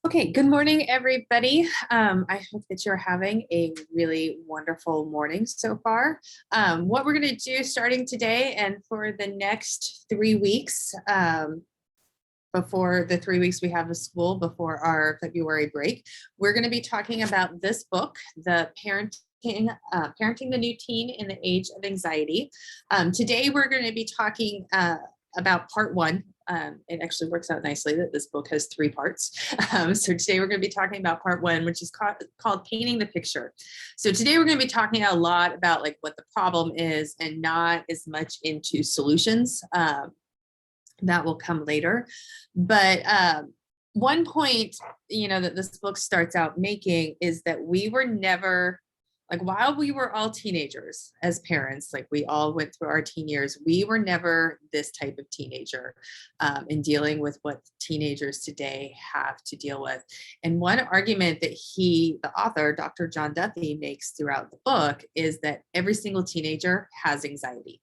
Okay, good morning, everybody. I hope that you're having a really wonderful morning so far. What we're going to do starting today and for the next 3 weeks, before the 3 weeks we have of school before our February break, we're going to be talking about this book, The Parenting the New Teen in the Age of Anxiety. Today, we're going to be talking about part one. It actually works out nicely that this book has 3 parts. So today we're going to be talking about part one, which is called Painting the Picture. So today we're going to be talking a lot about like what the problem is and not as much into solutions. That will come later. But one point, that this book starts out making is that we were never, like while we were all teenagers as parents, like we all went through our teen years, we were never this type of teenager in dealing with what teenagers today have to deal with. And one argument that the author, Dr. John Duffy, makes throughout the book is that every single teenager has anxiety.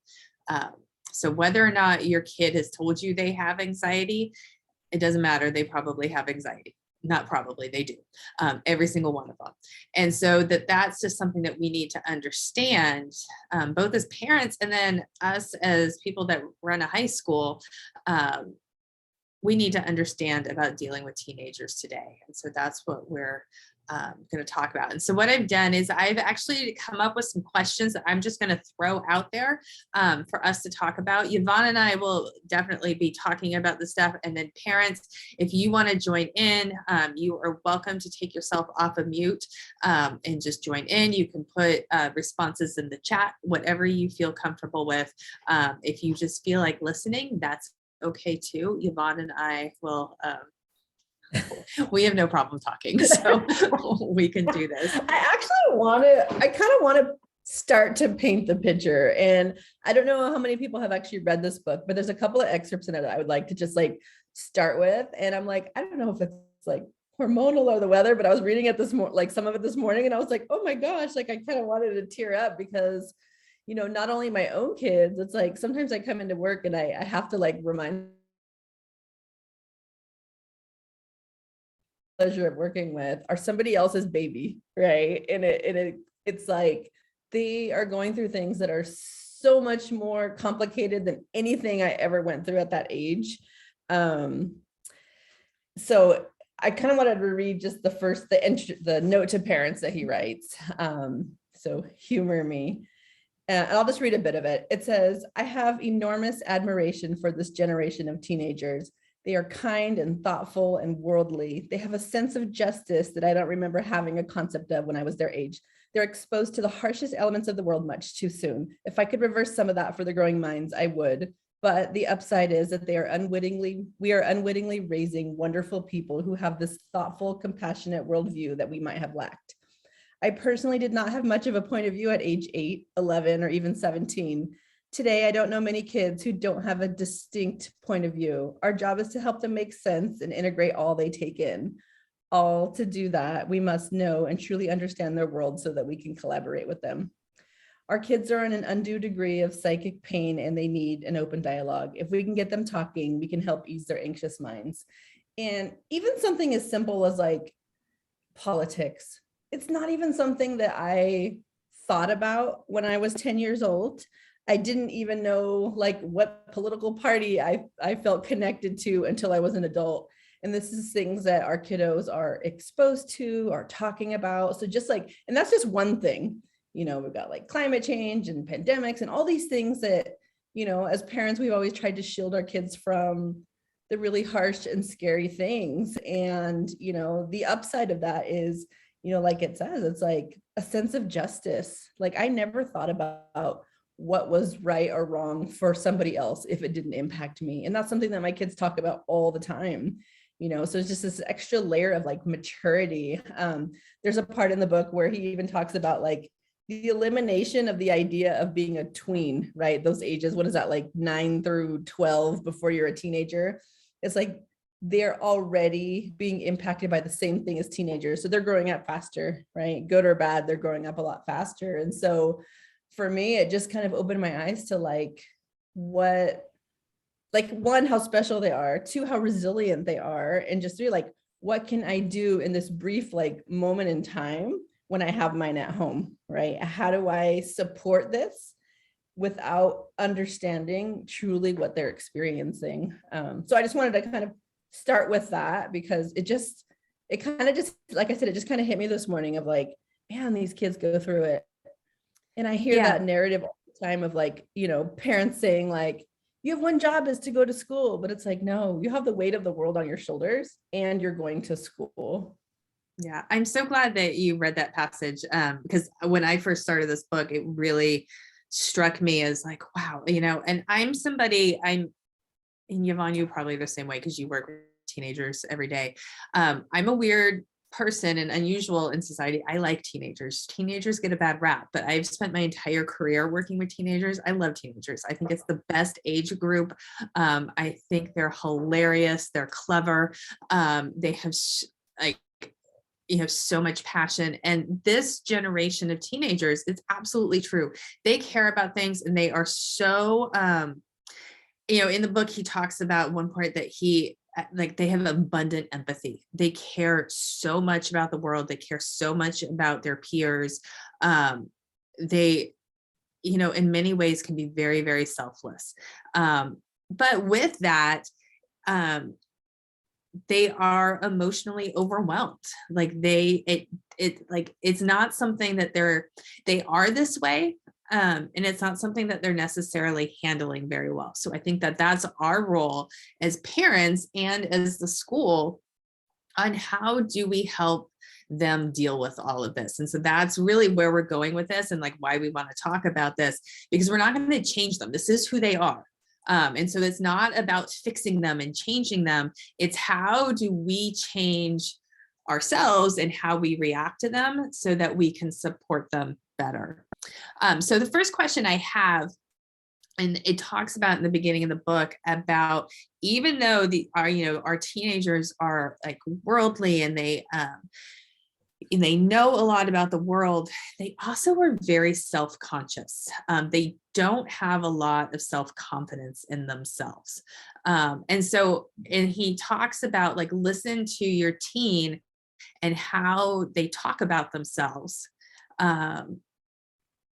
So whether or not your kid has told you they have anxiety, it doesn't matter. They probably have anxiety. Not probably, they do. Every single one of them. And so that's just something that we need to understand, both as parents and then us as people that run a high school. We need to understand about dealing with teenagers today. And so that's what we're going to talk about. And so what I've done is I've actually come up with some questions that I'm just going to throw out there for us to talk about. Yvonne and I will definitely be talking about this stuff. And then parents, if you want to join in, you are welcome to take yourself off of mute and just join in. You can put responses in the chat, whatever you feel comfortable with. If you just feel like listening, that's okay too. Yvonne and I will we have no problem talking, so we can do this. I kind of want to start to paint the picture. And I don't know how many people have actually read this book, but there's a couple of excerpts in it that I would like to just like start with. And I'm like, I don't know if it's like hormonal or the weather, but I was reading it some of it this morning, and I was like, oh my gosh, like I kind of wanted to tear up because, not only my own kids, it's like sometimes I come into work and I have to like remind pleasure of working with are somebody else's baby, right? And it's like they are going through things that are so much more complicated than anything I ever went through at that age. So I kind of wanted to read just the note to parents that he writes. So humor me. And I'll just read a bit of it. It says, I have enormous admiration for this generation of teenagers. They are kind and thoughtful and worldly. They have a sense of justice that I don't remember having a concept of when I was their age. They're exposed to the harshest elements of the world much too soon. If I could reverse some of that for the growing minds, I would. But the upside is that we are unwittingly raising wonderful people who have this thoughtful, compassionate worldview that we might have lacked. I personally did not have much of a point of view at age 8, 11, or even 17. Today, I don't know many kids who don't have a distinct point of view. Our job is to help them make sense and integrate all they take in. All to do that, we must know and truly understand their world so that we can collaborate with them. Our kids are in an undue degree of psychic pain and they need an open dialogue. If we can get them talking, we can help ease their anxious minds. And even something as simple as like politics, it's not even something that I thought about when I was 10 years old. I didn't even know like what political party I felt connected to until I was an adult. And this is things that our kiddos are exposed to, are talking about. So just like, and that's just one thing, we've got like climate change and pandemics and all these things that, as parents, we've always tried to shield our kids from the really harsh and scary things. And, the upside of that is, like it says, it's like a sense of justice. Like I never thought about what was right or wrong for somebody else if it didn't impact me. And that's something that my kids talk about all the time, so it's just this extra layer of like maturity. There's a part in the book where he even talks about like the elimination of the idea of being a tween, right? Those ages, what is that, like 9 through 12 before you're a teenager? It's like they're already being impacted by the same thing as teenagers. So they're growing up faster, right? Good or bad, they're growing up a lot faster. And so for me, it just kind of opened my eyes to like what, like one, how special they are, two, how resilient they are, and just three, like what can I do in this brief like moment in time when I have mine at home, right? How do I support this without understanding truly what they're experiencing? So I just wanted to kind of start with that, because it kind of just, like I said, it just kind of hit me this morning of like, man, these kids go through it. And I hear Yeah. that narrative all the time of like, parents saying like, you have one job is to go to school, but it's like, no, you have the weight of the world on your shoulders and you're going to school. Yeah. I'm so glad that you read that passage. Because when I first started this book, it really struck me as like, wow, and and Yvonne, you probably the same way because you work with teenagers every day. I'm a weird person and unusual in society. I like teenagers. Teenagers get a bad rap, but I've spent my entire career working with teenagers. I love teenagers. I think it's the best age group. I think they're hilarious. They're clever. They have like so much passion, and this generation of teenagers, it's absolutely true. They care about things, and they are so in the book, he talks about one part that they have abundant empathy. They care so much about the world. They care so much about their peers. They, in many ways can be very, very selfless. But with that, they are emotionally overwhelmed. Like it's not something that they are this way. And it's not something that they're necessarily handling very well. So I think that that's our role as parents and as the school on how do we help them deal with all of this. And so that's really where we're going with this, and like why we want to talk about this, because we're not going to change them. This is who they are. And so it's not about fixing them and changing them. It's how do we change ourselves and how we react to them so that we can support them better. So the first question I have, and it talks about in the beginning of the book about, even though our teenagers are like worldly and they know a lot about the world, they also are very self-conscious. They don't have a lot of self-confidence in themselves. And he talks about like, listen to your teen and how they talk about themselves.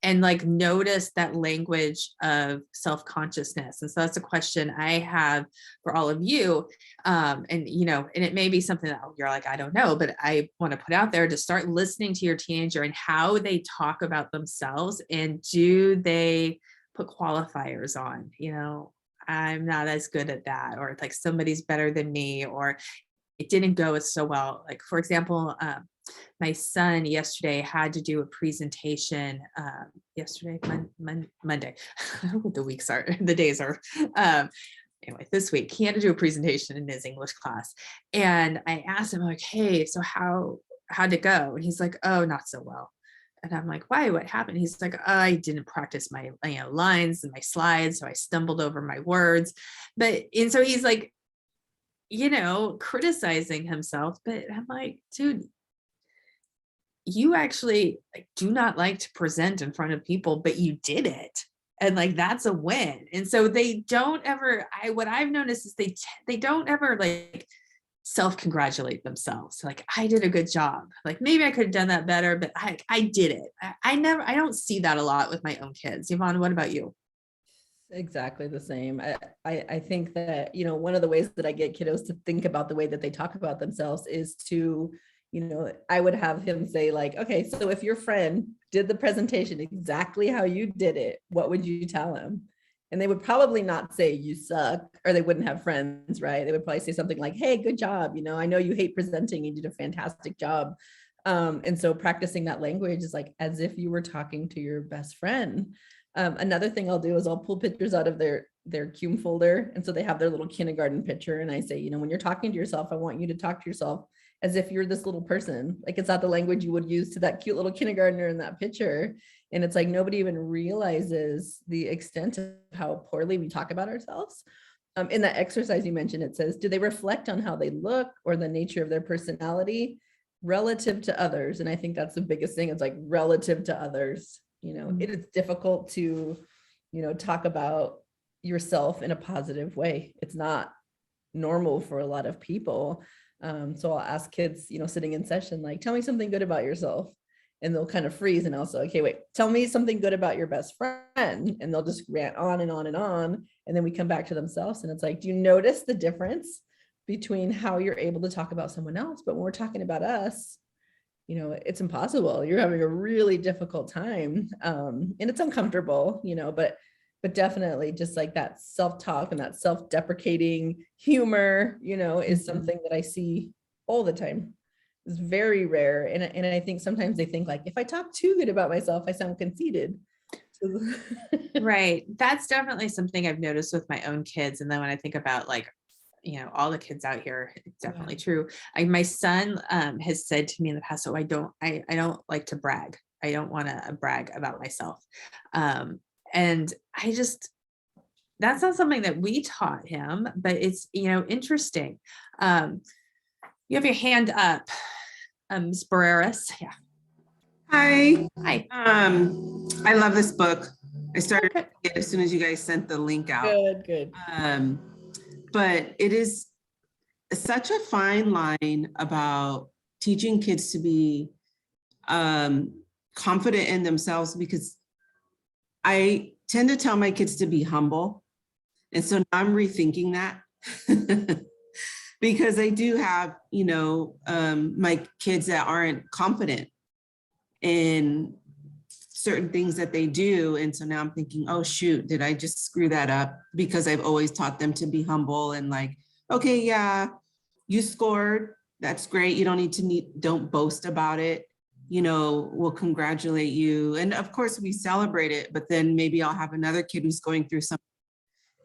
And like notice that language of self-consciousness. And so that's a question I have for all of you. And it may be something that you're like, I don't know, but I want to put out there to start listening to your teenager and how they talk about themselves. And do they put qualifiers on, I'm not as good at that, or like somebody's better than me, or it didn't go so well. Like, for example, my son yesterday had to do a presentation Monday. I don't know what the weeks are, the days are. Anyway, this week he had to do a presentation in his English class. And I asked him, like, hey, so how'd it go? And he's like, oh, not so well. And I'm like, why? What happened? He's like, oh, I didn't practice my lines and my slides, so I stumbled over my words. And so he's like, criticizing himself. But I'm like, dude, you actually do not like to present in front of people, but you did it. And like, that's a win. And so they don't ever, what I've noticed is they don't ever like self-congratulate themselves. Like, I did a good job. Like, maybe I could have done that better, but I did it. I don't see that a lot with my own kids. Yvonne, what about you? Exactly the same. I think that, one of the ways that I get kiddos to think about the way that they talk about themselves is to, I would have him say like, okay, so if your friend did the presentation exactly how you did it, what would you tell him? And they would probably not say you suck, or they wouldn't have friends, right? They would probably say something like, hey, good job. I know you hate presenting, you did a fantastic job. And so practicing that language is like as if you were talking to your best friend. Another thing I'll do is I'll pull pictures out of their cum folder. And so they have their little kindergarten picture. And I say, when you're talking to yourself, I want you to talk to yourself as if you're this little person. Like, it's not the language you would use to that cute little kindergartner in that picture. And it's like, nobody even realizes the extent of how poorly we talk about ourselves. In that exercise you mentioned, it says, do they reflect on how they look or the nature of their personality relative to others? And I think that's the biggest thing. It's like relative to others. It is difficult to, talk about yourself in a positive way. It's not normal for a lot of people. So I'll ask kids, sitting in session, like, tell me something good about yourself. And they'll kind of freeze, and I'll say, okay, wait, tell me something good about your best friend. And they'll just rant on and on and on. And then we come back to themselves, and it's like, do you notice the difference between how you're able to talk about someone else? But when we're talking about us, it's impossible. You're having a really difficult time. And it's uncomfortable, but definitely just like that self-talk and that self-deprecating humor, is something that I see all the time. It's very rare. And I think sometimes they think like, if I talk too good about myself, I sound conceited. Right. That's definitely something I've noticed with my own kids. And then when I think about like, all the kids out here, it's definitely true. My son has said to me in the past, I don't like to brag. I don't want to brag about myself. And that's not something that we taught him, but it's, interesting. You have your hand up, Ms. Barreras. Yeah. Hi. Hi. I love this book. I started it as soon as you guys sent the link out. Good. But it is such a fine line about teaching kids to be confident in themselves, because I tend to tell my kids to be humble. And so now I'm rethinking that because I do have, my kids that aren't confident in certain things that they do. And so now I'm thinking, oh, shoot, did I just screw that up? Because I've always taught them to be humble and like, okay, yeah, you scored. That's great. You don't boast about it. We'll congratulate you. And of course we celebrate it, but then maybe I'll have another kid who's going through something.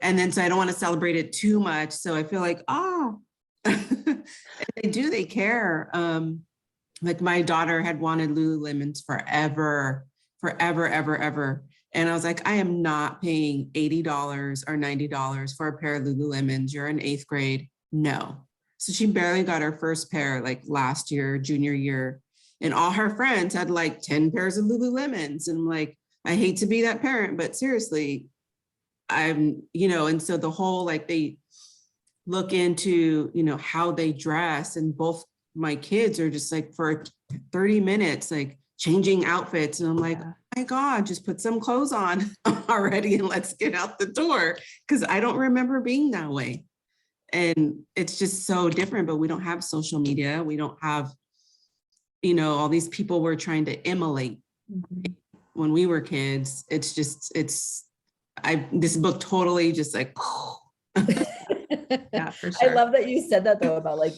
And then, so I don't want to celebrate it too much. So I feel like, oh, they care. Like my daughter had wanted Lululemons forever. And I was like, I am not paying $80 or $90 for a pair of Lululemons. You're in 8th grade. No. So she barely got her first pair like last year, junior year. And all her friends had like 10 pairs of Lululemons. And I'm like, I hate to be that parent, but seriously, and so the whole, like they look into, how they dress, and both my kids are just like for 30 minutes, like changing outfits. And I'm like, oh my God, just put some clothes on already and let's get out the door. Cause I don't remember being that way. And it's just so different, but we don't have social media. We don't have, all these people we're trying to emulate. When we were kids. This book totally just like, Yeah, for sure. I love that you said that though, about like,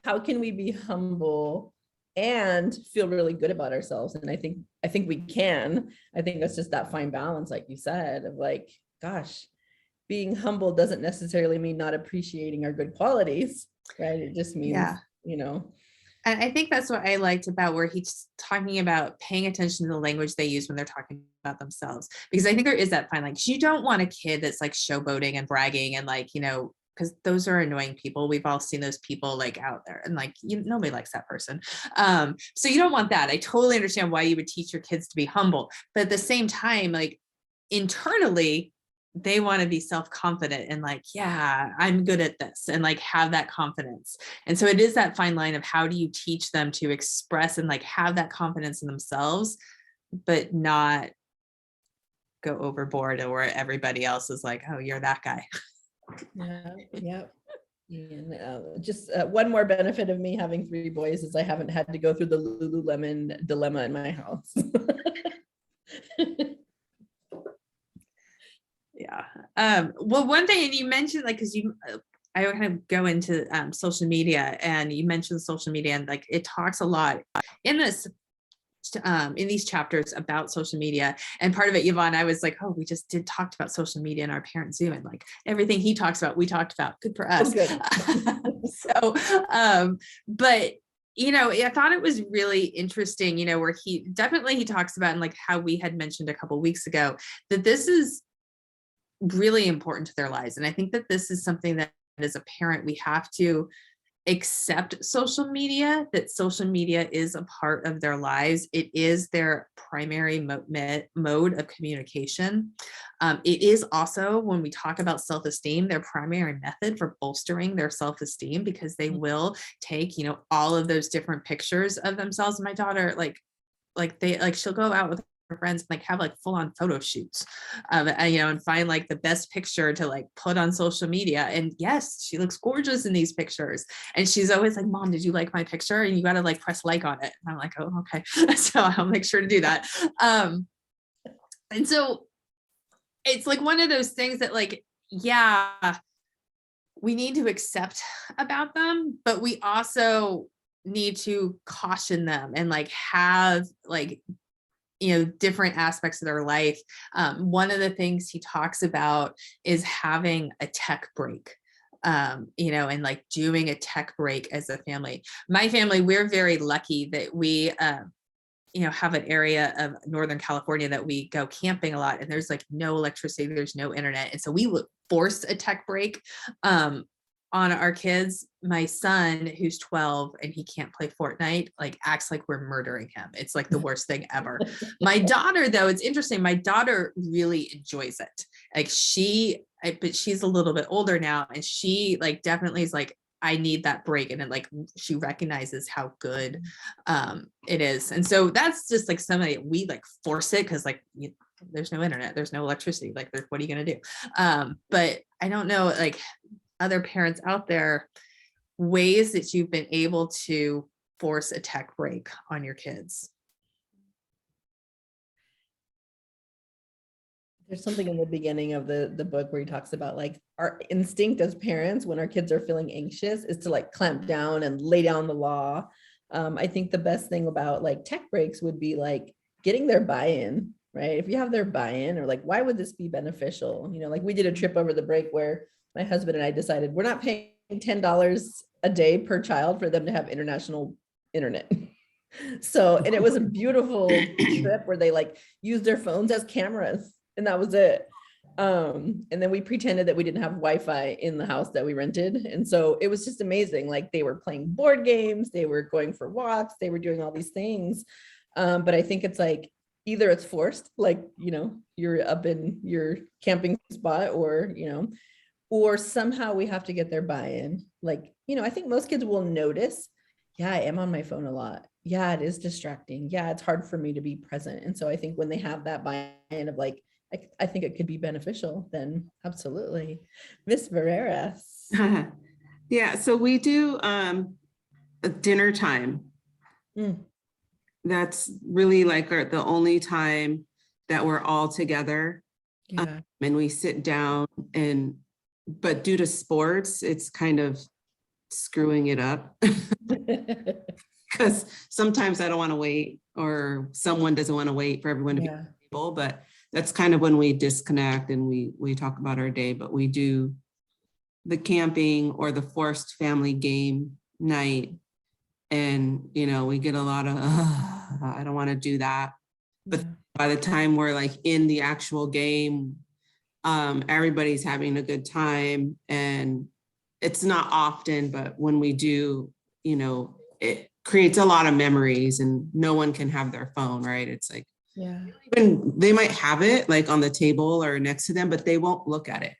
how can we be humble and feel really good about ourselves? And I think we can. I think that's just that fine balance, like you said, of like, gosh, being humble doesn't necessarily mean not appreciating our good qualities, right? It just means, And I think that's what I liked about where he's talking about paying attention to the language they use when they're talking about themselves. Because I think there is that fine line. Because you don't want a kid that's like showboating and bragging and like, because those are annoying people. We've all seen those people like out there, and like nobody likes that person. So you don't want that. I totally understand why you would teach your kids to be humble. But at the same time, like internally, they want to be self-confident and like, yeah, I'm good at this, and like have that confidence. And so it is that fine line of how do you teach them to express and like have that confidence in themselves, but not go overboard or everybody else is like, oh, you're that guy. Yeah. And just one more benefit of me having 3 boys is I haven't had to go through the Lululemon dilemma in my house. Yeah. Well, one thing, and you mentioned like, because I kind of go into social media, and you mentioned social media, and like it talks a lot in this in these chapters about social media. And part of it, Yvonne, I was like, oh, we just talked about social media in our parent Zoom, and like everything he talks about, we talked about. Good for us. Oh, So, but I thought it was really interesting, where he talks about, and like how we had mentioned a couple of weeks ago, that this is really important to their lives. And I think that this is something that as a parent, we have to accept social media, that social media is a part of their lives. It is their primary mode of communication. It is also, when we talk about self-esteem, their primary method for bolstering their self-esteem, because they will take, all of those different pictures of themselves. My daughter, she'll go out with her friends and have full-on photo shoots and find the best picture to put on social media. And yes, she looks gorgeous in these pictures, and she's always like, Mom, did you like my picture? And you got to press like on it. And I'm like, oh, okay. So I'll make sure to do that. And so it's one of those things that yeah, we need to accept about them, but we also need to caution them and have different aspects of their life. One of the things he talks about is having a tech break, and doing a tech break as a family. My family, we're very lucky that we, have an area of Northern California that we go camping a lot, and there's no electricity, there's no internet. And so we would force a tech break on our kids. My son, who's 12 and he can't play Fortnite, acts like we're murdering him. It's the worst thing ever. My daughter, though, it's interesting. My daughter really enjoys it. But she's a little bit older now, and she definitely is I need that break. And then she recognizes how good it is. And so that's just somebody we force it, because there's no internet, there's no electricity, what are you gonna do? But I don't know, other parents out there, ways that you've been able to force a tech break on your kids. There's something in the beginning of the book where he talks about our instinct as parents when our kids are feeling anxious is to clamp down and lay down the law. I think the best thing about tech breaks would be getting their buy-in, right? If you have their buy-in, or why would this be beneficial? We did a trip over the break where my husband and I decided we're not paying $10 a day per child for them to have international internet. So, and it was a beautiful trip where they used their phones as cameras, and that was it. And then we pretended that we didn't have Wi-Fi in the house that we rented. And so it was just amazing. They were playing board games, they were going for walks, they were doing all these things. But I think it's either it's forced, you're up in your camping spot, or somehow we have to get their buy-in. I think most kids will notice, yeah, I am on my phone a lot. Yeah, it is distracting. Yeah, it's hard for me to be present. And so I think when they have that buy-in of I think it could be beneficial, then absolutely. Miss Barreras. Yeah, so we do a dinner time. That's really the only time that we're all together. Yeah. And we sit down, but due to sports, it's kind of screwing it up. Because sometimes I don't want to wait, or someone doesn't want to wait for everyone to be able, but that's kind of when we disconnect and we talk about our day. But we do the camping or the forced family game night, and we get a lot of I don't want to do that. But by the time we're in the actual game, everybody's having a good time. And it's not often, but when we do, it creates a lot of memories, and no one can have their phone, right? It's even they might have it on the table or next to them, but they won't look at it.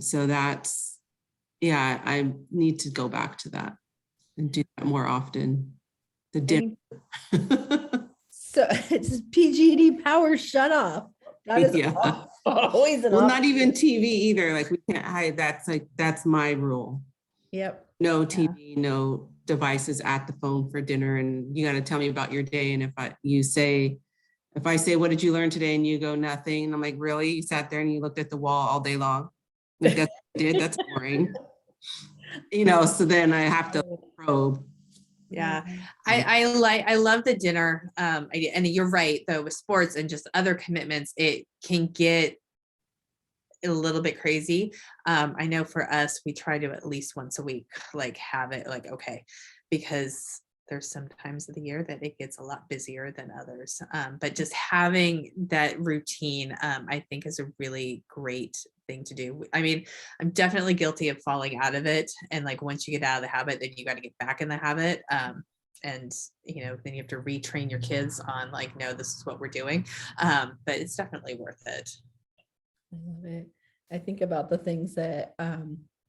So that's, I need to go back to that and do that more often. The dinner. So it's PG&E power shut off. That is always an well, not even TV either. We can't hide. That's my rule. Yep. No TV, no devices at the phone for dinner. And you got to tell me about your day. And if I say, what did you learn today? And you go, nothing. I'm like, really? You sat there and you looked at the wall all day long? That's what I did. That's boring. So then I have to probe. Yeah, I love the dinner. And you're right, though, with sports and just other commitments, it can get a little bit crazy. I know for us, we try to at least once a week, have it okay, because there's some times of the year that it gets a lot busier than others. But just having that routine, I think is a really great thing to do. I mean, I'm definitely guilty of falling out of it. And like, once you get out of the habit, then you got to get back in the habit. And, then you have to retrain your kids on like, no, this is what we're doing. But it's definitely worth it. I love it. I think about the things that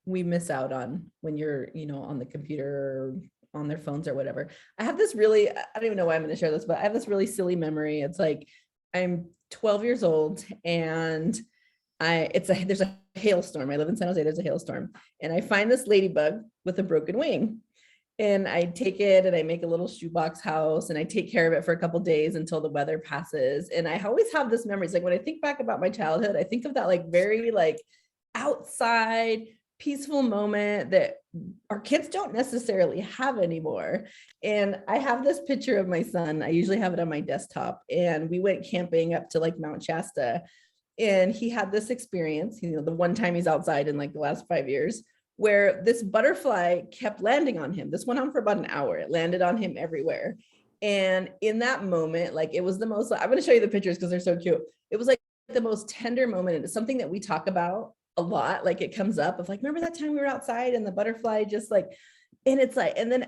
we miss out on when you're, on the computer or on their phones or whatever. I have this really, I don't even know why I'm going to share this, but I have this really silly memory. It's like, I'm 12 years old and there's a hailstorm. I live in San Jose, there's a hailstorm. And I find this ladybug with a broken wing. And I take it and I make a little shoebox house and I take care of it for a couple of days until the weather passes. And I always have this memory. It's like when I think back about my childhood, I think of that like very like outside peaceful moment that our kids don't necessarily have anymore. And I have this picture of my son. I usually have it on my desktop, and we went camping up to like Mount Shasta, and he had this experience, the one time he's outside in like the last 5 years, where this butterfly kept landing on him. This went on for about an hour. It landed on him everywhere. And in that moment, like it was the most, I'm going to show you the pictures because they're so cute. It was like the most tender moment. And it's something that we talk about a lot. Like it comes up of like, remember that time we were outside and the butterfly just like, and it's like, and then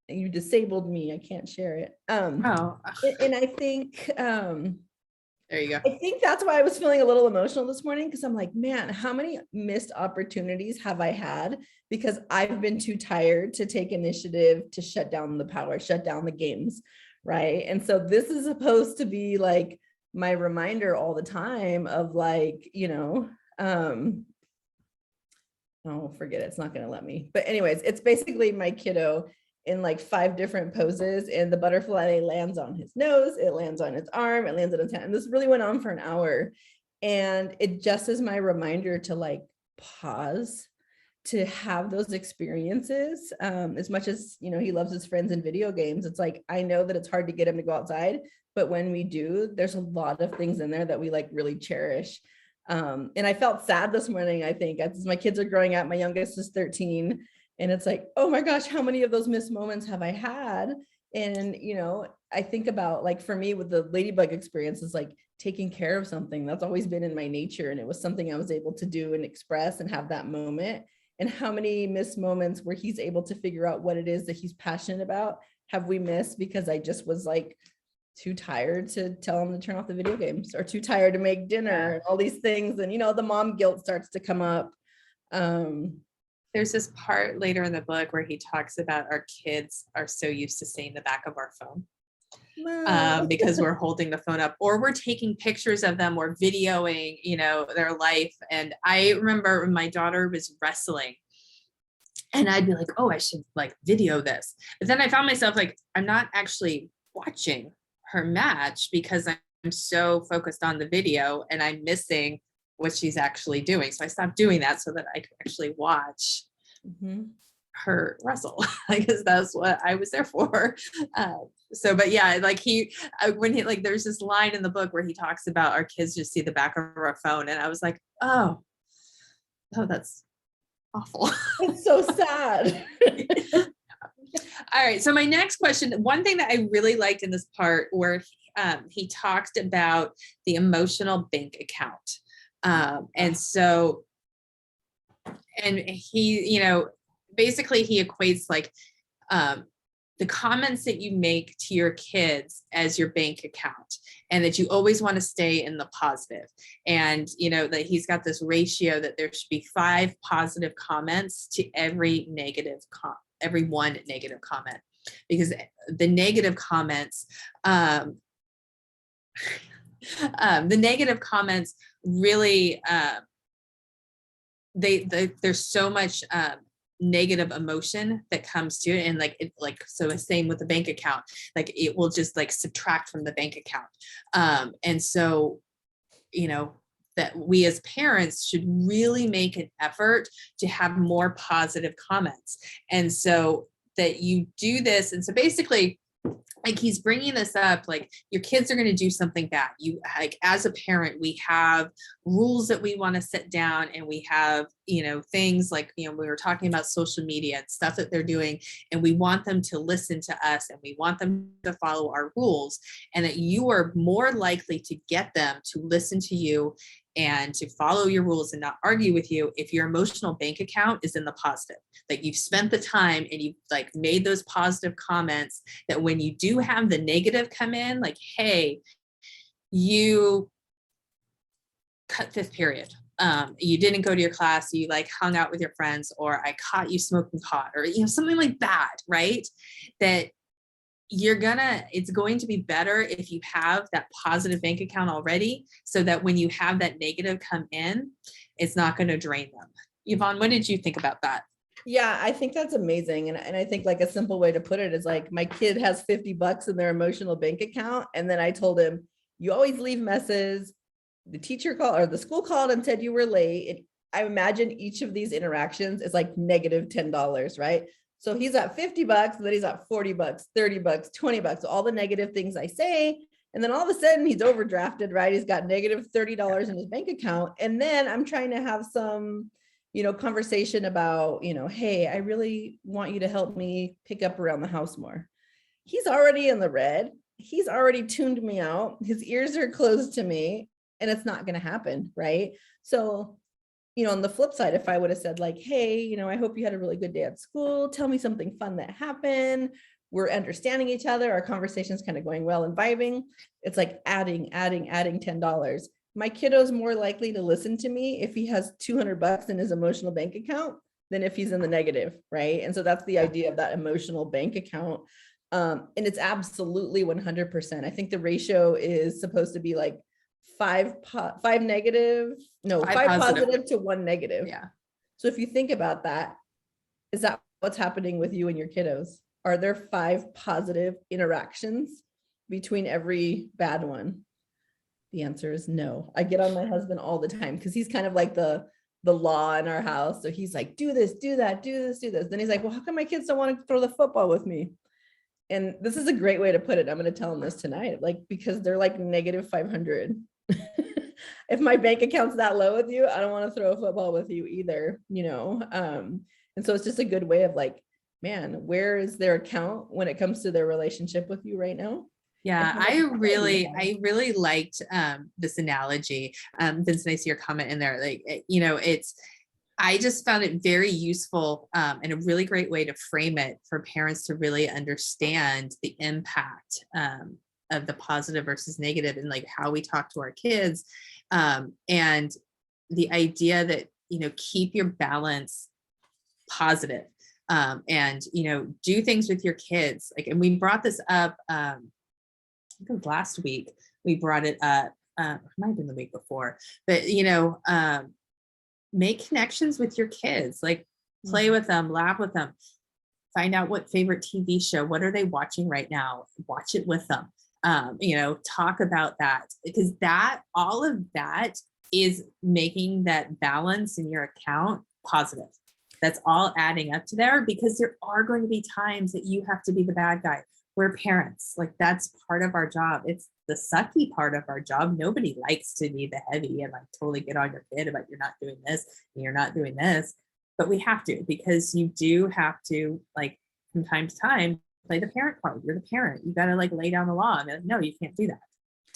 you disabled me. I can't share it. And I think, there you go. I think that's why I was feeling a little emotional this morning, because I'm like, man, how many missed opportunities have I had because I've been too tired to take initiative to shut down the power, shut down the games, right? And so this is supposed to be like my reminder all the time of like, oh, forget it. It's not going to let me. But anyways, it's basically my kiddo in like 5 different poses, and the butterfly lands on his nose, it lands on his arm, it lands on his hand. And this really went on for an hour. And it just is my reminder to like pause, to have those experiences. As much as, he loves his friends and video games, it's like, I know that it's hard to get him to go outside, but when we do, there's a lot of things in there that we like really cherish. And I felt sad this morning, I think, as my kids are growing up. My youngest is 13. And it's like, oh my gosh, how many of those missed moments have I had? And, I think about like, for me with the ladybug experience, is like taking care of something that's always been in my nature. And it was something I was able to do and express and have that moment. And how many missed moments where he's able to figure out what it is that he's passionate about have we missed because I just was like too tired to tell him to turn off the video games, or too tired to make dinner, and all these things. And, the mom guilt starts to come up. There's this part later in the book where he talks about our kids are so used to seeing the back of our phone. Because we're holding the phone up, or we're taking pictures of them, or videoing, their life. And I remember when my daughter was wrestling, and I'd be like, oh, I should like video this. But then I found myself like, I'm not actually watching her match because I'm so focused on the video and I'm missing what she's actually doing. So I stopped doing that so that I could actually watch her wrestle, because that's what I was there for. But yeah, like there's this line in the book where he talks about our kids just see the back of our phone. And I was like, oh, that's awful. It's so sad. All right. So my next question, one thing that I really liked in this part where he talked about the emotional bank account. And he, basically he equates like the comments that you make to your kids as your bank account, and that you always want to stay in the positive. And, that he's got this ratio that there should be 5 positive comments to every one negative comment, because the negative comments, really, there's so much negative emotion that comes to it. And so the same with the bank account, like it will just like subtract from the bank account. And so, that we as parents should really make an effort to have more positive comments. And so that you do this. And so basically, like he's bringing this up, like your kids are going to do something bad. You like, as a parent, we have rules that we want to set down, and we have, things like, we were talking about social media and stuff that they're doing, and we want them to listen to us, and we want them to follow our rules, and that you are more likely to get them to listen to you and to follow your rules and not argue with you if your emotional bank account is in the positive. Like you've spent the time and you've like made those positive comments, that when you do have the negative come in, like, hey, you cut fifth period. You didn't go to your class, you like hung out with your friends, or I caught you smoking pot, or something like that, right? That it's going to be better if you have that positive bank account already, so that when you have that negative come in, it's not going to drain them. Yvonne, what did you think about that? Yeah, I think that's amazing. And I think like a simple way to put it is like, my kid has $50 in their emotional bank account. And then I told him, you always leave messes. The teacher called, or the school called and said you were late. And I imagine each of these interactions is like negative $10, right? So he's at $50, and then he's at $40, $30, $20, all the negative things I say. And then all of a sudden he's overdrafted, right? He's got negative $30 in his bank account. And then I'm trying to have some, conversation about, hey, I really want you to help me pick up around the house more. He's already in the red. He's already tuned me out. His ears are closed to me, and it's not going to happen, right? So, on the flip side, if I would have said like, hey, I hope you had a really good day at school. Tell me something fun that happened. We're understanding each other. Our conversation's kind of going well and vibing. It's like adding $10. My kiddo's more likely to listen to me if he has $200 in his emotional bank account than if he's in the negative, right? And so that's the idea of that emotional bank account. And it's absolutely 100%. I think the ratio is supposed to be like five positive to one negative. Yeah. So if you think about that, is that what's happening with you and your kiddos? Are there 5 positive interactions between every bad one? The answer is no. I get on my husband all the time because he's kind of like the law in our house. So he's like, do this, do that, do this, do this. Then he's like, well, how come my kids don't want to throw the football with me? And this is a great way to put it. I'm going to tell them this tonight, like, because they're like negative 500. If my bank account's that low with you, I don't want to throw a football with you either, and so it's just a good way of like, man, where is their account when it comes to their relationship with you right now? Yeah, I really liked this analogy. Vincent, I see your comment in there. Like, I just found it very useful and a really great way to frame it for parents to really understand the impact of the positive versus negative, and like how we talk to our kids, and the idea that, keep your balance positive, and, do things with your kids. Like, and we brought this up, I think it was last week, we brought it up, it might have been the week before, but, make connections with your kids, like play with them, laugh with them, find out what favorite TV show, what are they watching right now, watch it with them. Talk about that, because all of that is making that balance in your account positive. That's all adding up to there, because there are going to be times that you have to be the bad guy. We're parents, like that's part of our job. It's the sucky part of our job. Nobody likes to be the heavy and like totally get on your kid about you're not doing this and you're not doing this, but we have to, because you do have to, like, from time to time, play the parent part. You're the parent. You got to like lay down the law and like, no, you can't do that.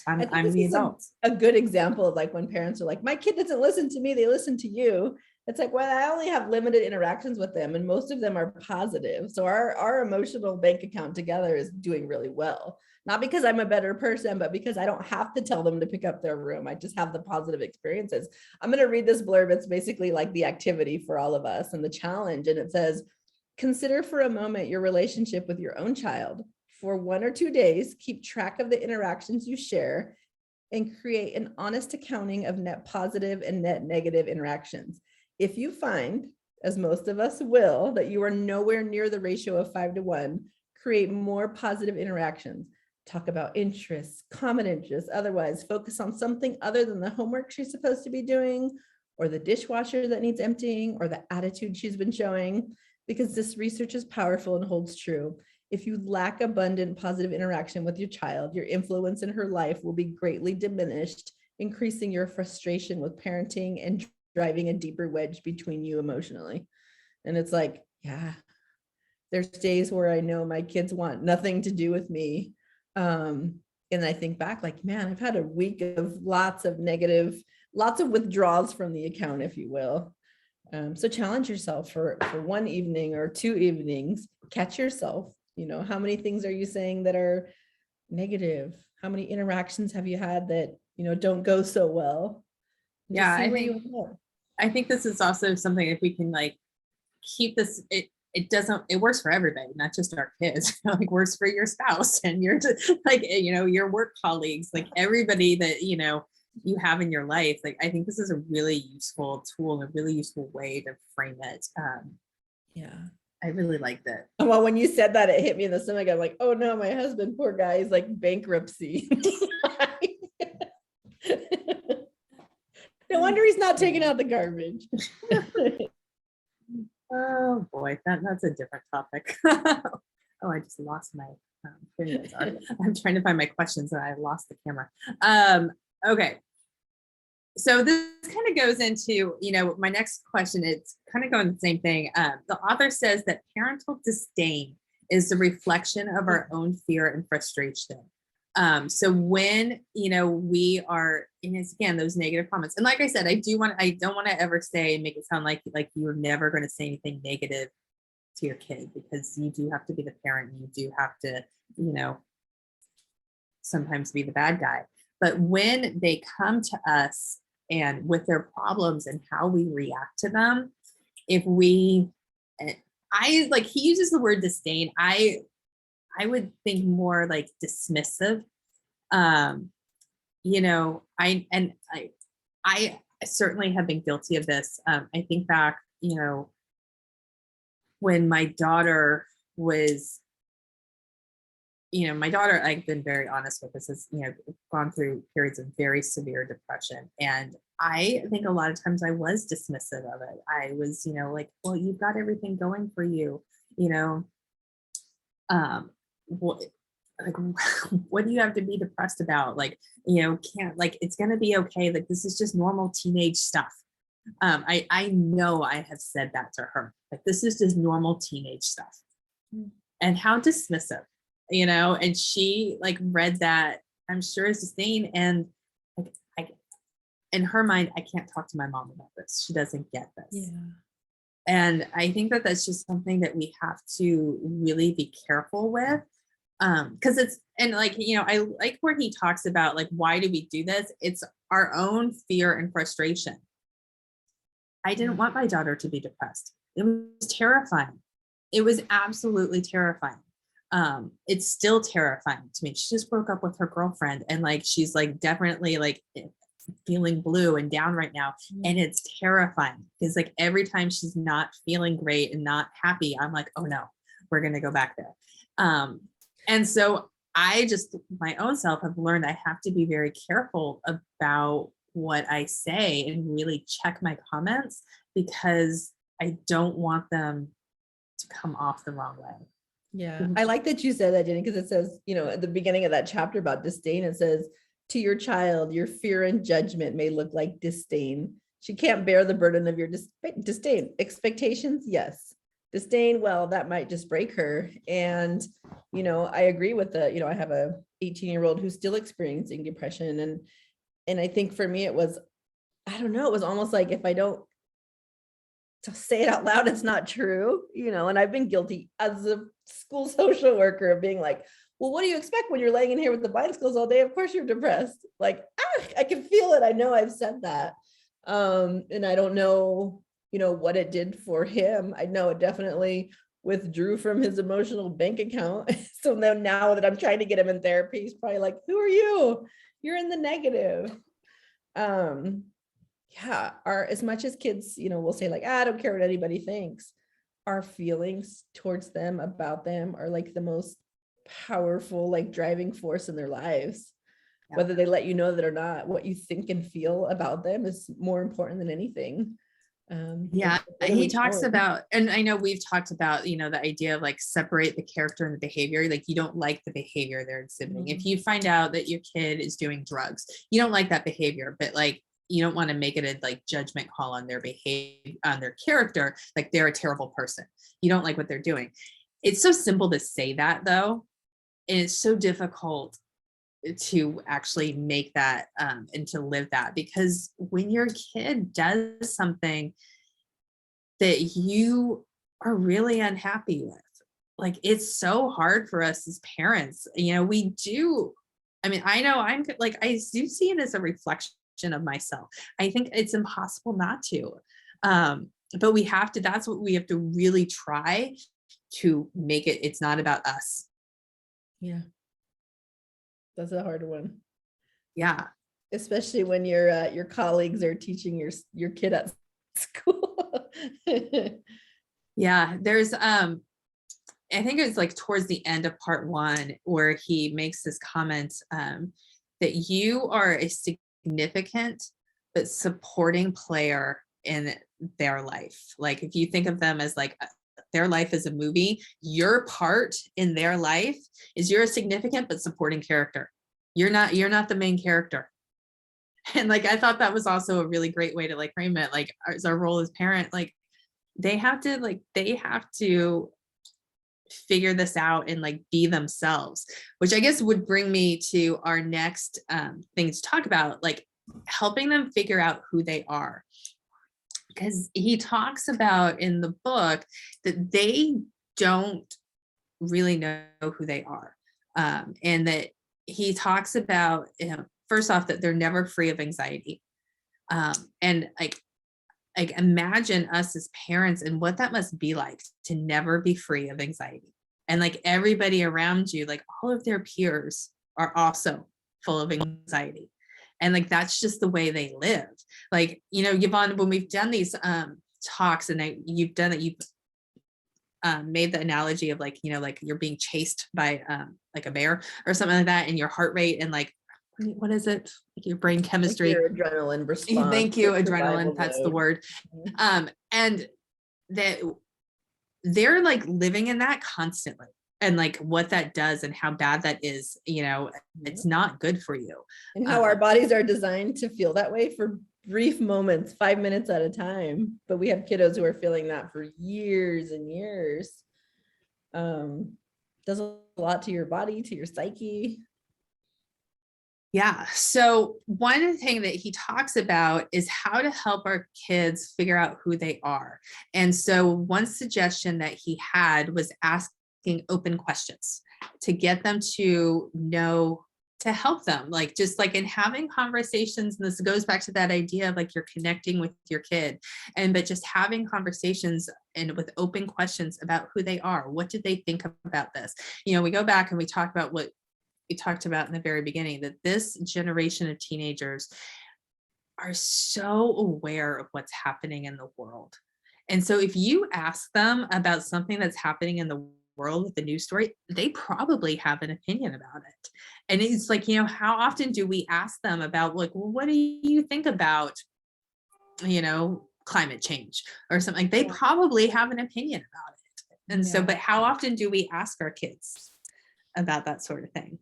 I'm the adult. A good example of like when parents are like, my kid doesn't listen to me, they listen to you. It's like, well, I only have limited interactions with them, and most of them are positive. So our emotional bank account together is doing really well. Not because I'm a better person, but because I don't have to tell them to pick up their room. I just have the positive experiences. I'm going to read this blurb. It's basically like the activity for all of us and the challenge. And it says, consider for a moment your relationship with your own child. For 1 or 2 days, keep track of the interactions you share and create an honest accounting of net positive and net negative interactions. If you find, as most of us will, that you are nowhere near the ratio of 5 to 1, create more positive interactions. Talk about interests, common interests, otherwise focus on something other than the homework she's supposed to be doing, or the dishwasher that needs emptying, or the attitude she's been showing, because this research is powerful and holds true. If you lack abundant positive interaction with your child, your influence in her life will be greatly diminished, increasing your frustration with parenting and driving a deeper wedge between you emotionally. And it's like, yeah, there's days where I know my kids want nothing to do with me. And I think back like, man, I've had a week of lots of withdrawals from the account, if you will. So challenge yourself for one evening or 2 evenings, catch yourself, how many things are you saying that are negative? How many interactions have you had that, don't go so well? Yeah, I think this is also something, if we can like keep this, it works for everybody, not just our kids. Like works for your spouse and your like your work colleagues, like everybody that you have in your life. Like I think this is a really useful tool, a really useful way to frame it. Yeah, I really liked it. Well, when you said that, it hit me in the stomach. I'm like, oh no, my husband, poor guy, is like bankruptcy. No wonder he's not taking out the garbage. Oh boy, that's a different topic. Oh, I just lost my I'm trying to find my questions and I lost the camera. Okay. So this kind of goes into, my next question. It's kind of going the same thing. The author says that parental disdain is the reflection of our own fear and frustration. So when, we are, and it's again, those negative comments. And like I said, I don't want to ever say and make it sound like you're never going to say anything negative to your kid, because you do have to be the parent and you do have to, sometimes be the bad guy. But when they come to us and with their problems and how we react to them, if we, he uses the word disdain. I would think more like dismissive. I certainly have been guilty of this. I think back, when my daughter was, I've been very honest with this, has, gone through periods of very severe depression. And I think a lot of times I was dismissive of it. I was, like, well, you've got everything going for you, what do you have to be depressed about? Can't, it's going to be okay. Like, this is just normal teenage stuff. I know I have said that to her, like, this is just normal teenage stuff. And how dismissive, and she read that, I'm sure, as disdain. And in her mind, I can't talk to my mom about this. She doesn't get this. Yeah. And I think that that's just something that we have to really be careful with. Because it's, and I like where he talks about, why do we do this? It's our own fear and frustration. I didn't want my daughter to be depressed. It was terrifying. It was absolutely terrifying. It's still terrifying to me. She just broke up with her girlfriend and she's definitely feeling blue and down right now. And it's terrifying because every time she's not feeling great and not happy, I'm like, oh no, we're going to go back there. And so I just, my own self, have learned I have to be very careful about what I say and really check my comments, because I don't want them to come off the wrong way. Yeah. I like that you said that, Jenny, because it says, at the beginning of that chapter about disdain, it says, to your child, your fear and judgment may look like disdain. She can't bear the burden of your disdain. Expectations, yes. Disdain, well, that might just break her. And, I agree with I have a 18-year-old who's still experiencing depression. And I think for me, it was, I don't know, it was almost like, if I don't say it out loud, it's not true, and I've been guilty as a school social worker of being like, well, what do you expect when you're laying in here with the bicycles all day? Of course you're depressed. I can feel it. I know I've said that. And I don't know, what it did for him. I know it definitely withdrew from his emotional bank account. So now that I'm trying to get him in therapy, he's probably like, who are you? You're in the negative. Yeah. As much as kids, will say I don't care what anybody thinks, our feelings towards them, about them, are the most powerful driving force in their lives. Yeah. Whether they let you know that or not, what you think and feel about them is more important than anything. Yeah, what are he we talks showing? about, and I know we've talked about, the idea of like separate the character and the behavior. Like you don't like the behavior they're exhibiting. If you find out that your kid is doing drugs, you don't like that behavior, but like you don't want to make it a like judgment call on their behavior, on their character, like they're a terrible person. You don't like what they're doing. It's so simple to say that though, and it's so difficult to actually make that and to live that, because when your kid does something that you are really unhappy with, like it's so hard for us as parents, we do. I mean, I know I'm like, I do see it as a reflection of myself. I think it's impossible not to, but we have to, that's what we have to really try to make it, it's not about us. Yeah. That's a hard one. Yeah. Especially when your colleagues are teaching your kid at school. Yeah. There's I think it's like towards the end of part 1 where he makes this comment that you are a significant but supporting player in their life. Like if you think of them as like their life is a movie, your part in their life is you're a significant but supporting character. You're not the main character. And like I thought that was also a really great way to like frame it, like as our role as parent, like they have to figure this out and like be themselves, which I guess would bring me to our next thing to talk about, like helping them figure out who they are. Because he talks about in the book that they don't really know who they are. And that he talks about, first off, that they're never free of anxiety. And like imagine us as parents and what that must be like to never be free of anxiety. And like everybody around you, like all of their peers are also full of anxiety. And like that's just the way they live. Like, Yvonne, when we've done these talks and you've done it, you've made the analogy of like, like you're being chased by like a bear or something like that, and your heart rate and like, what is it? Like your brain chemistry. Like your adrenaline response. Thank you, like adrenaline. That's the mode. word. And that they're like living in that constantly, and like what that does and how bad that is, it's not good for you. And how our bodies are designed to feel that way for brief moments, 5 minutes at a time. But we have kiddos who are feeling that for years and years. Does a lot to your body, to your psyche. Yeah. So one thing that he talks about is how to help our kids figure out who they are. And so one suggestion that he had was asking open questions to get them to know, to help them, like just like in having conversations. And this goes back to that idea of like you're connecting with your kid, but just having conversations and with open questions about who they are. What did they think about this? We go back and we talk about what we talked about in the very beginning, that this generation of teenagers are so aware of what's happening in the world. And so if you ask them about something that's happening in the world with the news story, they probably have an opinion about it. And it's like, how often do we ask them about like, well, what do you think about, climate change or something? Like they probably have an opinion about it. And so, but how often do we ask our kids about that sort of thing?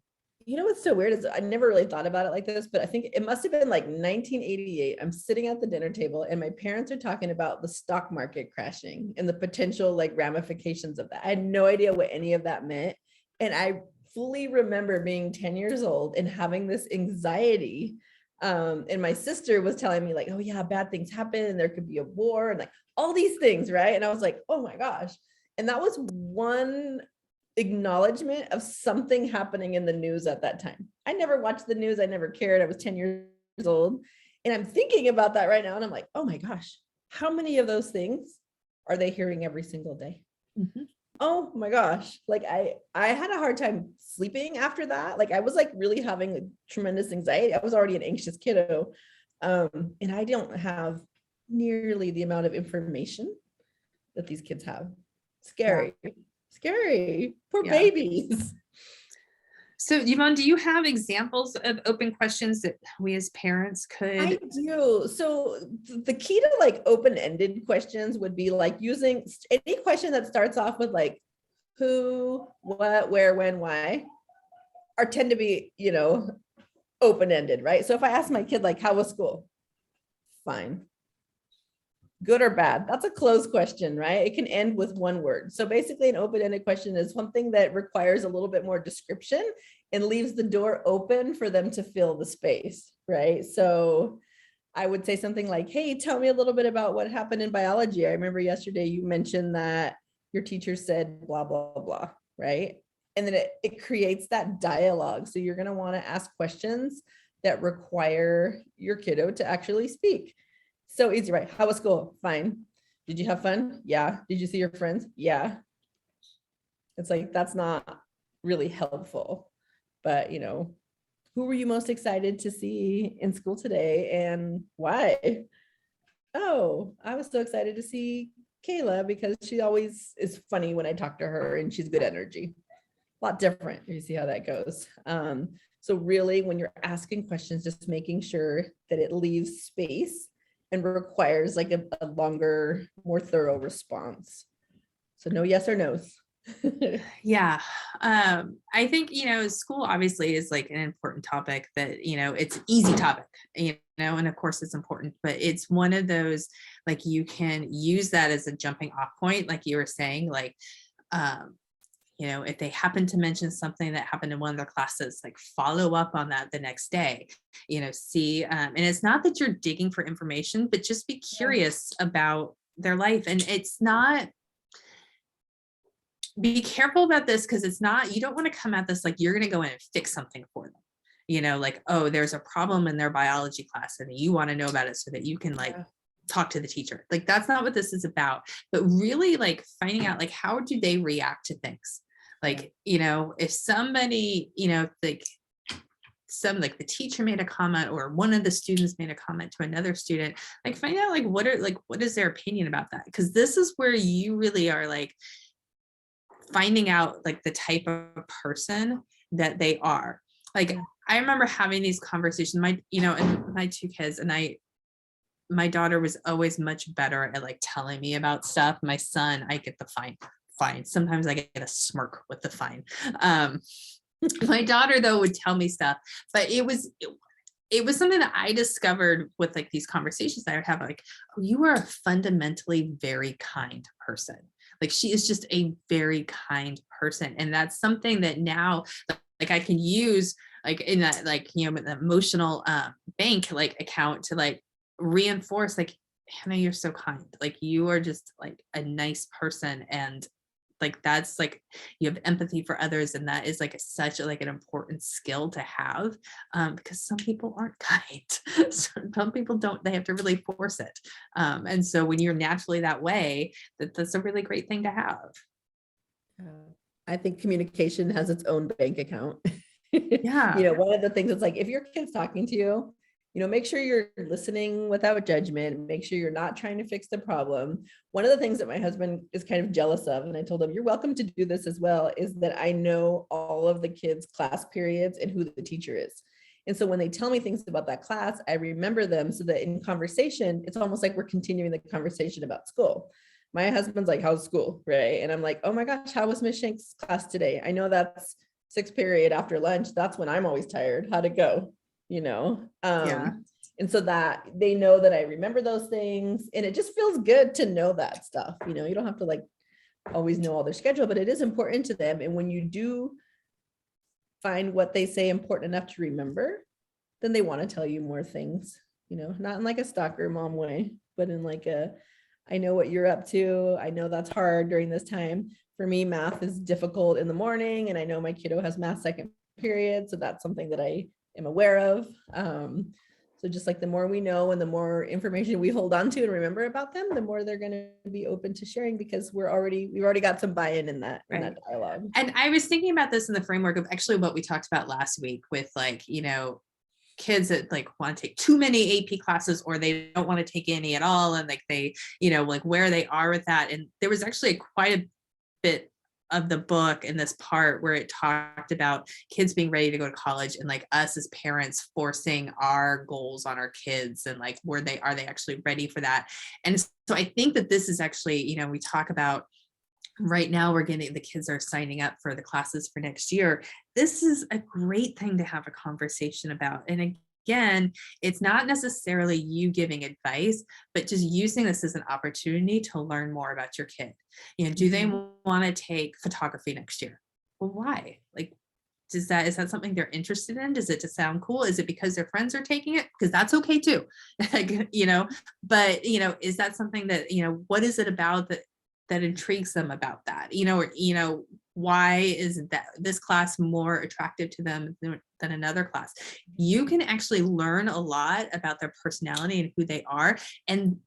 What's so weird is I never really thought about it like this, but I think it must have been like 1988. I'm sitting at the dinner table and my parents are talking about the stock market crashing and the potential like ramifications of that. I had no idea what any of that meant. And I fully remember being 10 years old and having this anxiety. And my sister was telling me like, oh yeah, bad things happen and there could be a war and like all these things, right? And I was like, oh my gosh. And that was one acknowledgement of something happening in the news at that time. I never watched the news. I never cared. I was 10 years old. And I'm thinking about that right now. And I'm like, oh my gosh, how many of those things are they hearing every single day? Mm-hmm. Oh my gosh. Like I had a hard time sleeping after that. Like I was like really having a tremendous anxiety. I was already an anxious kiddo. And I don't have nearly the amount of information that these kids have. Scary. Yeah. Scary. Poor babies. So Yvonne, do you have examples of open questions that we as parents I could? do. So the key to like open-ended questions would be like using any question that starts off with like who, what, where, when, why, or tend to be, open-ended, right? So if I ask my kid like, how was school? Fine. Good or bad? That's a closed question, right? It can end with one word. So basically an open-ended question is something that requires a little bit more description and leaves the door open for them to fill the space, right? So I would say something like, hey, tell me a little bit about what happened in biology. I remember yesterday you mentioned that your teacher said blah, blah, blah, right? And then it creates that dialogue. So you're going to want to ask questions that require your kiddo to actually speak. So easy, right? How was school? Fine. Did you have fun? Yeah. Did you see your friends? Yeah. It's like, that's not really helpful. But, who were you most excited to see in school today and why? Oh, I was so excited to see Kayla because she always is funny when I talk to her and she's good energy. A lot different. You see how that goes. So really, when you're asking questions, just making sure that it leaves space and requires like a longer, more thorough response. So no yes or no's. Yeah. I think, school obviously is like an important topic that, it's an easy topic, and of course it's important, but it's one of those, like, you can use that as a jumping off point, like you were saying, like, if they happen to mention something that happened in one of their classes, like follow up on that the next day, see, and it's not that you're digging for information, but just be curious about their life. And it's not, be careful about this, because it's not, you don't want to come at this like you're going to go in and fix something for them. Like, oh, there's a problem in their biology class and you want to know about it so that you can like talk to the teacher. Like, that's not what this is about, but really like finding out like, how do they react to things? Like, if somebody, like the teacher made a comment or one of the students made a comment to another student, like find out like what is their opinion about that? Because this is where you really are like finding out like the type of person that they are. Like, I remember having these conversations, and my two kids, and my daughter was always much better at like telling me about stuff. My son, I get the fine. Sometimes I get a smirk with the fine. My daughter though would tell me stuff, but it was something that I discovered with like these conversations that I would have, like, oh, you are a fundamentally very kind person. Like, she is just a very kind person. And that's something that now, like, I can use like in that, like, the emotional bank like account to like reinforce, like, Hannah, you're so kind. Like, you are just like a nice person. And like, that's like, you have empathy for others. And that is like such a, like an important skill to have, because some people aren't kind. Some people don't, they have to really force it. And so when you're naturally that way, that's a really great thing to have. I think communication has its own bank account. Yeah. One of the things is like, if your kid's talking to you, make sure you're listening without judgment, make sure you're not trying to fix the problem. One of the things that my husband is kind of jealous of, and I told him, you're welcome to do this as well, is that I know all of the kids' class periods and who the teacher is. And so when they tell me things about that class, I remember them so that in conversation, it's almost like we're continuing the conversation about school. My husband's like, how's school? Right. And I'm like, oh my gosh, how was Miss Shank's class today? I know that's 6th period after lunch. That's when I'm always tired. How'd it go? Yeah. And so that they know that I remember those things, and it just feels good to know that stuff. You don't have to like always know all their schedule, but it is important to them. And when you do find what they say important enough to remember, then they want to tell you more things, not in like a stalker mom way, but in like I know what you're up to. I know that's hard during this time. For me, math is difficult in the morning, and I know my kiddo has math 2nd period. So that's something that I am aware of. So just like the more we know and the more information we hold on to and remember about them, the more they're going to be open to sharing, because we've already got some buy-in in that dialogue. And I was thinking about this in the framework of actually what we talked about last week with like, kids that like want to take too many AP classes, or they don't want to take any at all. And like they, like where they are with that. And there was actually quite a bit the book and this part where it talked about kids being ready to go to college and like us as parents forcing our goals on our kids and like are they actually ready for that. And so I think that this is actually, you know, we talk about right now the kids are signing up for the classes for next year. This is a great thing to have a conversation about. And again, it's not necessarily you giving advice, but just using this as an opportunity to learn more about your kid. You know, do they want to take photography next year? Well, why? Like, is that something they're interested in? Does it just sound cool? Is it because their friends are taking it? Because that's okay too. Like, you know, but you know, is that something that, you know, what is it about that intrigues them about that? You know, or, you know, why is that this class more attractive to them than another class? You can actually learn a lot about their personality and who they are, and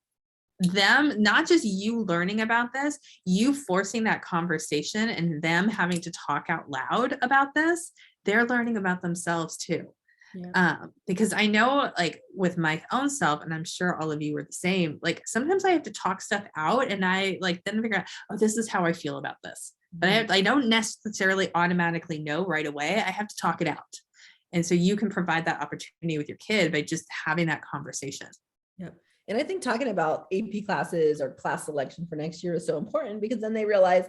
them, not just you learning about this, you forcing that conversation and them having to talk out loud about this, they're learning about themselves too. Because I know, like with my own self, and I'm sure all of you are the same, like sometimes I have to talk stuff out and I like then figure out, oh, this is how I feel about this. But I don't necessarily automatically know right away. I have to talk it out. And so you can provide that opportunity with your kid by just having that conversation. Yep. And I think talking about AP classes or class selection for next year is so important, because then they realize,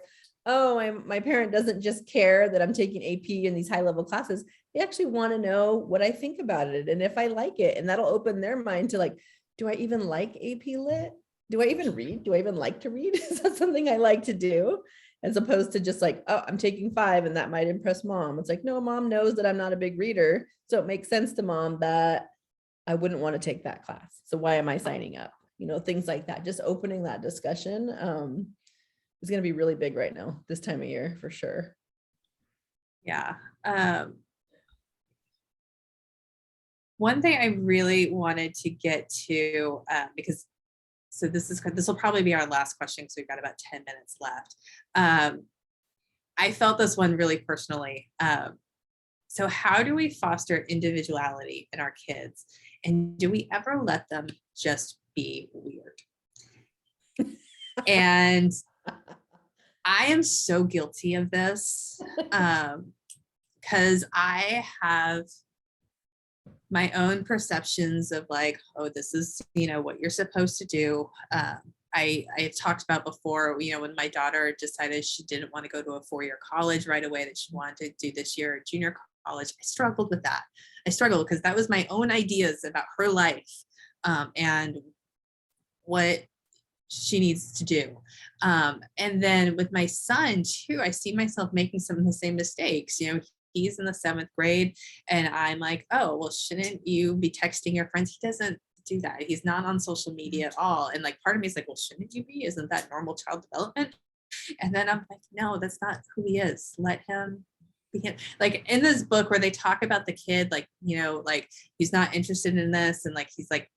oh, my parent doesn't just care that I'm taking AP in these high level classes. They actually want to know what I think about it and if I like it. And that'll open their mind to like, do I even like AP Lit? Do I even read? Do I even like to read? Is that something I like to do? As opposed to just like, oh, I'm taking 5 and that might impress mom. It's like, no, mom knows that I'm not a big reader. So it makes sense to mom that I wouldn't want to take that class. So why am I signing up? You know, things like that. Just opening that discussion is going to be really big right now, this time of year, for sure. Yeah. One thing I really wanted to get to, because so this will probably be our last question because we've got about 10 minutes left. I felt this one really personally. So how do we foster individuality in our kids? And do we ever let them just be weird? And I am so guilty of this because I have my own perceptions of like, oh, this is, you know, what you're supposed to do. I've talked about before, you know, when my daughter decided she didn't want to go to a 4-year college right away, that she wanted to do this year junior college, I struggled with that. I struggled because that was my own ideas about her life and what she needs to do. And then with my son too, I see myself making some of the same mistakes. You know, he's in the 7th grade and I'm like, oh, well, shouldn't you be texting your friends? He doesn't do that. He's not on social media at all. And like, part of me is like, well, shouldn't you be? Isn't that normal child development? And then I'm like, no, that's not who he is. Let him be him. Like in this book where they talk about the kid, like, you know, like he's not interested in this. And like, he's like,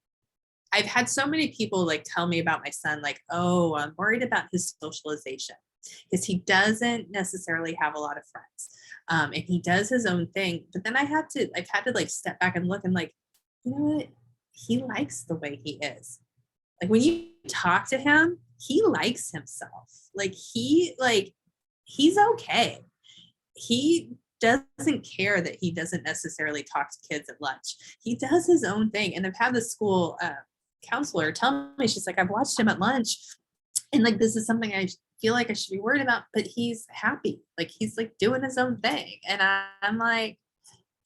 I've had so many people like tell me about my son, like, oh, I'm worried about his socialization because he doesn't necessarily have a lot of friends. And he does his own thing. But then I've had to like step back and look and like, you know what? He likes the way he is. Like when you talk to him, he likes himself. Like he's okay. He doesn't care that he doesn't necessarily talk to kids at lunch. He does his own thing. And I've had the school counselor tell me, she's like, I've watched him at lunch and like, this is something I feel like I should be worried about, but he's happy. Like he's like doing his own thing. And I'm like,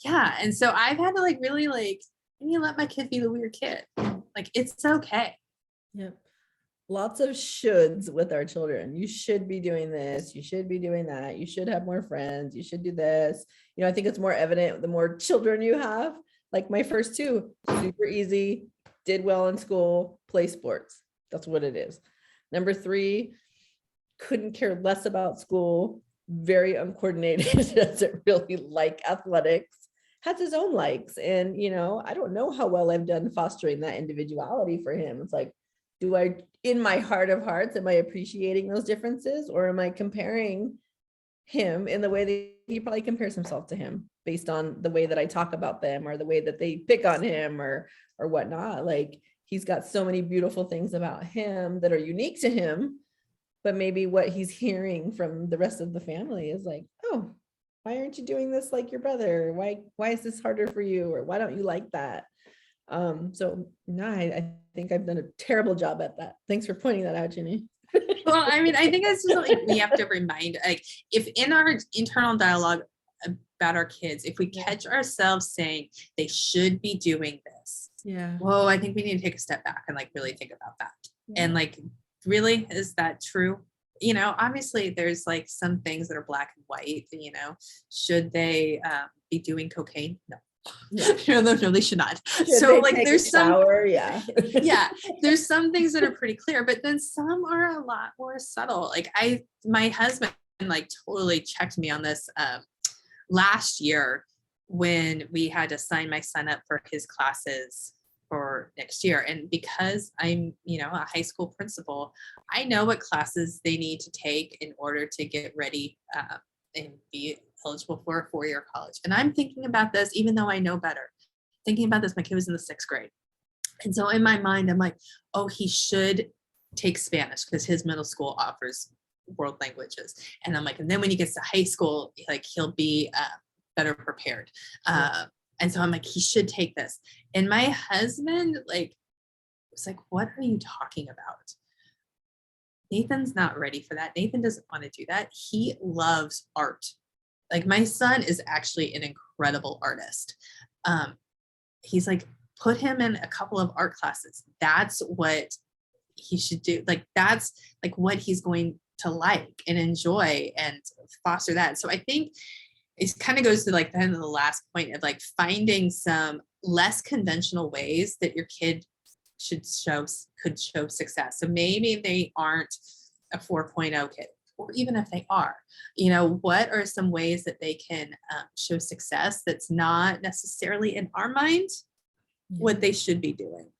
yeah. And so I've had to like really like, you let my kid be the weird kid. Like it's okay. Yep. Lots of shoulds with our children. You should be doing this. You should be doing that. You should have more friends. You should do this. You know, I think it's more evident the more children you have. Like my first 2, super easy, did well in school, play sports. That's what it is. Number 3, couldn't care less about school, very uncoordinated, doesn't really like athletics, has his own likes. And, you know, I don't know how well I've done fostering that individuality for him. It's like, do I, in my heart of hearts, am I appreciating those differences, or am I comparing him in the way that he probably compares himself to him based on the way that I talk about them or the way that they pick on him or whatnot? Like he's got so many beautiful things about him that are unique to him. but maybe what he's hearing from the rest of the family is like, oh, why aren't you doing this like your brother? Why is this harder for you? Or why don't you like that? So no, I think I've done a terrible job at that. Thanks for pointing that out, Jenny. Well, I mean, I think it's just like we have to remind, like, if in our internal dialogue about our kids, if we catch ourselves saying they should be doing this, whoa, I think we need to take a step back and like really think about that. And like, really, is that true? You know, obviously there's like some things that are black and white, you know, should they be doing cocaine? No. No, they should not. So like there's some there's some things that are pretty clear, but then some are a lot more subtle. Like my husband like totally checked me on this last year when we had to sign my son up for his classes for next year. And because I'm, you know, a high school principal, I know what classes they need to take in order to get ready and be eligible for a 4-year college. And I'm thinking about this, even though I know better, thinking about this, my kid was in the 6th grade. And so in my mind, I'm like, oh, he should take Spanish because his middle school offers world languages. And I'm like, and then when he gets to high school, like he'll be better prepared. And so I'm like, he should take this. And my husband like was like, what are you talking about? Nathan's not ready for that. Nathan doesn't want to do that. He loves art. Like my son is actually an incredible artist. He's like, put him in a couple of art classes. That's what he should do. Like, that's like what he's going to like and enjoy and foster that. So I think it kind of goes to like then the last point of like finding some less conventional ways that your kid could show success. So maybe they aren't a 4.0 kid, or even if they are, you know, what are some ways that they can show success that's not necessarily in our mind what they should be doing.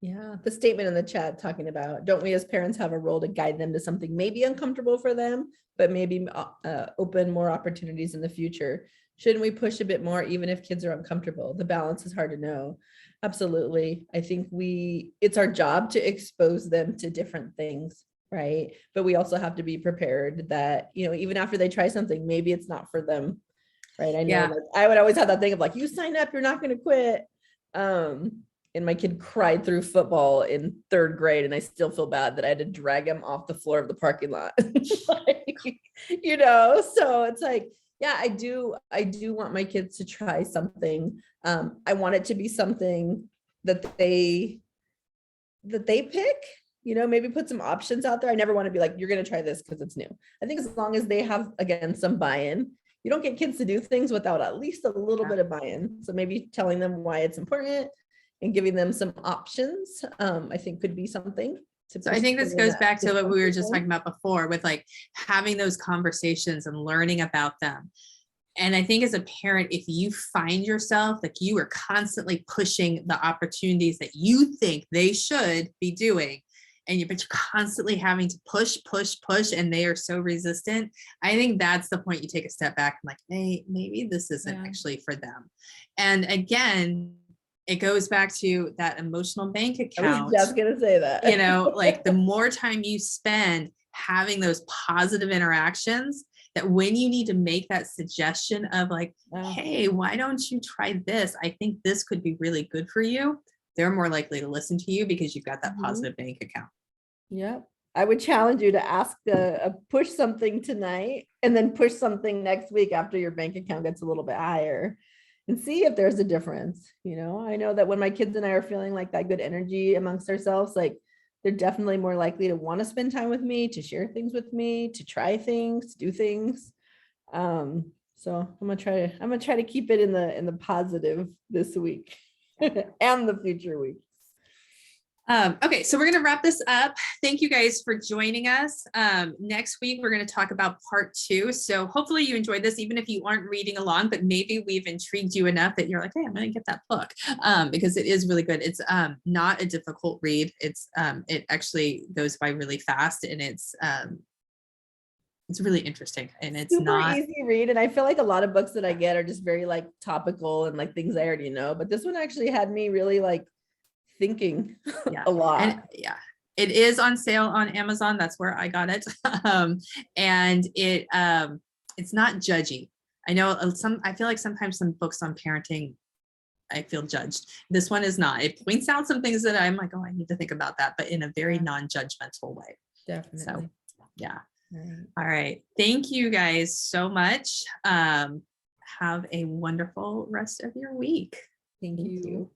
Yeah, the statement in the chat talking about, don't we as parents have a role to guide them to something maybe uncomfortable for them, but maybe open more opportunities in the future? Shouldn't we push a bit more even if kids are uncomfortable? The balance is hard to know. Absolutely. I think it's our job to expose them to different things, right? But we also have to be prepared that, you know, even after they try something, maybe it's not for them, right? I know like, I would always have that thing of like, you sign up, you're not going to quit. And my kid cried through football in 3rd grade, and I still feel bad that I had to drag him off the floor of the parking lot. Like, you know, so it's like, yeah, I do want my kids to try something. I want it to be something that they pick, you know, maybe put some options out there. I never want to be like, you're going to try this because it's new. I think as long as they have, again, some buy-in. You don't get kids to do things without at least a little bit of buy-in. So maybe telling them why it's important and giving them some options, I think could be something. So I think this goes back to what we were just talking about before with like having those conversations and learning about them. And I think as a parent, if you find yourself like you are constantly pushing the opportunities that you think they should be doing, but you're constantly having to push, and they are so resistant, I think that's the point you take a step back and like, hey, maybe this isn't actually for them. And again, it goes back to that emotional bank account. I was just going to say that. You know, like the more time you spend having those positive interactions, that when you need to make that suggestion of like, hey, why don't you try this? I think this could be really good for you. They're more likely to listen to you because you've got that positive bank account. Yep. I would challenge you to ask push something tonight and then push something next week after your bank account gets a little bit higher and see if there's a difference. You know, I know that when my kids and I are feeling like that good energy amongst ourselves, like they're definitely more likely to want to spend time with me, to share things with me, to try things, to do things. So I'm gonna try to keep it in the positive this week and the future week. Okay, so we're going to wrap this up. Thank you guys for joining us. Next week, we're going to talk about part 2. So hopefully you enjoyed this, even if you aren't reading along, but maybe we've intrigued you enough that you're like, hey, I'm going to get that book because it is really good. It's not a difficult read. It actually goes by really fast, and it's really interesting, and it's super not easy read. And I feel like a lot of books that I get are just very like topical and like things I already know, but this one actually had me really like thinking a lot. It is on sale on Amazon. That's where I got it. And it's not judgy. I know I feel like sometimes some books on parenting, I feel judged. This one is not. It points out some things that I'm like, oh, I need to think about that, but in a very non-judgmental way. Definitely. So, yeah. Right. All right. Thank you guys so much. Have a wonderful rest of your week. Thank you.